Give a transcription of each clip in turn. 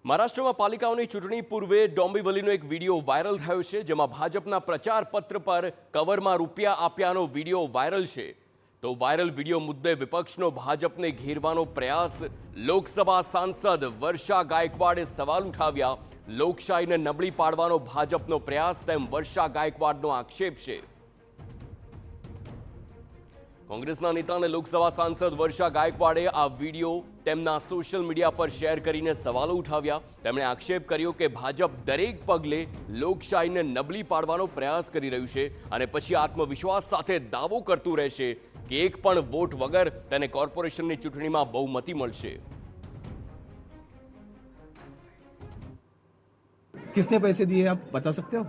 મહારાષ્ટ્રમાં પાલિકાઓની ચૂંટણી પૂર્વે ડોંબિવલીનો એક વિડીયો વાયરલ થયો છે, જેમાં ભાજપના પ્રચાર પત્ર પર કવરમાં રૂપિયા આપ્યાનો વિડીયો વાયરલ છે। તો વાયરલ વિડીયો મુદ્દે વિપક્ષનો ભાજપને ઘેરવાનો પ્રયાસ। લોકસભા સાંસદ વર્ષા ગાયકવાડે સવાલ ઉઠાવ્યા। લોકશાહીને નબળી પાડવાનો ભાજપનો પ્રયાસ તેમ વર્ષા ગાયકવાડનો આક્ષેપ છે। કોંગ્રેસના નેતા અને લોકસભા સાંસદ વર્ષા ગાયકવાડે આ વિડીયો તેમના સોશિયલ મીડિયા પર શેર કરીને સવાલો ઉઠાવ્યા। તેમણે આક્ષેપ કર્યો કે ભાજપ દરેક પગલે લોકશાહીને નબળી પાડવાનો પ્રયાસ કરી રહ્યું છે અને પછી આત્મવિશ્વાસ સાથે દાવો કરતું રહેશે કે એક પણ વોટ વગર તેને કોર્પોરેશનની ચૂંટણીમાં બહુમતી મળશે। किसने पैसे दिए आप बता सकते हो?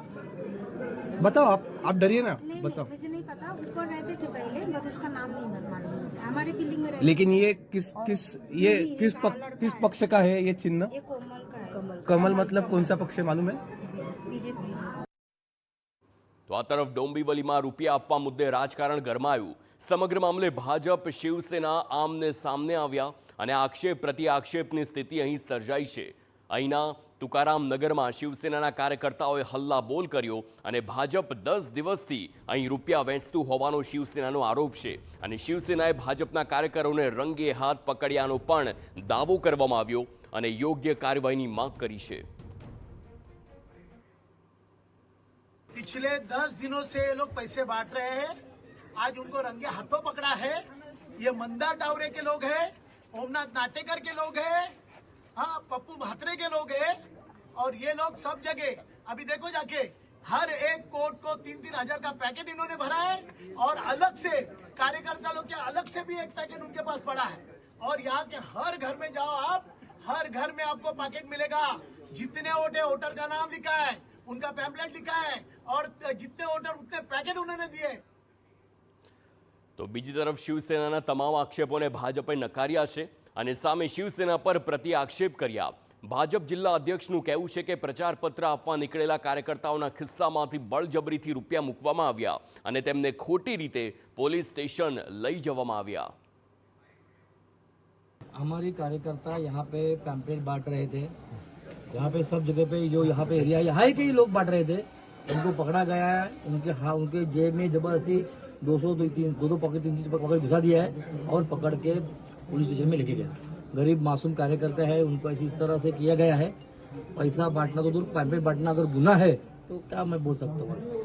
बताओ, आप डरिए ना, बताओ। मुझे नहीं पता, ऊपर रहते थे पहले, मगर उसका नाम नहीं मालूम है। हमारे बिल्डिंग में रहते। लेकिन ये किस पक्ष का है ये चिन्ह? ये कोमल का है। कमल मतलब कौन सा पक्ष है मालूम है? बीजेपी। तो आ तरफ डोंबिवलीમાં રૂપિયા આપવા મુદ્દે રાજકારણ ગરમાયું। સમગ્ર મામલે ભાજપ શિવસેના આમને સામને આવ્યા અને આક્ષેપ પ્રતિ આક્ષેપની સ્થિતિ અહીં સર્જાઈ છે। અહીંના તુકારામ નગરમાં શિવસેનાના કાર્યકર્તાઓએ હલ્લાબોલ કર્યો અને ભાજપ 10 દિવસથી અહીં રૂપિયા વહેંચતું હોવાનો શિવસેનાનો આરોપ છે અને શિવસેનાએ ભાજપના કાર્યકરોને રંગે હાથ પકડ્યાનો પણ દાવો કરવામાં આવ્યો અને યોગ્ય કાર્યવાહીની માંગ કરી છે। पिछले 10 दिनों से ये लोग पैसे बांट रहे हैं। आज उनको रंगे हाथों पकड़ा है। ये मंदार टावरे के लोग हैं, ओमनाथ नाटेकर के लोग हैं, हाँ पप्पू भात्रे के लोग हैं और ये लोग सब जगह अभी देखो जाके हर एक कोर्ट को 3-3 हजार का पैकेट इन्होंने भरा है और अलग से कार्यकर्ता लोग के अलग से भी एक पैकेट उनके पास पड़ा है और यहाँ के हर घर में जाओ आप, हर घर में आपको पैकेट मिलेगा। जितने वोट है वोटर का नाम लिखा है, उनका पैम्पलेट लिखा है और जितने वोटर उतने पैकेट उन्होंने दिए। तो बीजी तरफ शिवसेनाના તમામ આક્ષેપોને ભાજપે નકાર્યા છે અને સામે શિવસેના પર પ્રતિ આક્ષેપ કર્યા। ભાજપ જિલ્લા અધ્યક્ષનું કહેવું છે કે પ્રચાર પત્ર આપવા નીકળેલા કાર્યકર્તાઓના ખિસ્સામાંથી બળજબરીથી રૂપિયા મૂકવામાં આવ્યા અને તેમને ખોટી રીતે પોલીસ સ્ટેશન લઈ જવામાં આવ્યા। हमारे कार्यकर्ता यहाँ पे पैम्पलेट बांट रहे थे। यहाँ पे सब जगह पे जो यहाँ पे एरिया यहाँ के ही लोग बांट रहे थे, उनको पकड़ा गया है। उनके जेब में जबरदस्ती 200-300 पॉकेट 3 चीज पकड़ घुसा दिया है और पकड़ के पुलिस स्टेशन में लेके गया। गरीब मासूम कार्यकर्ता है, उनको इसी तरह से किया गया है। पैसा बांटना तो दूर, पैम्पलेट बांटना अगर गुनाह है तो क्या मैं बोल सकता हूँ।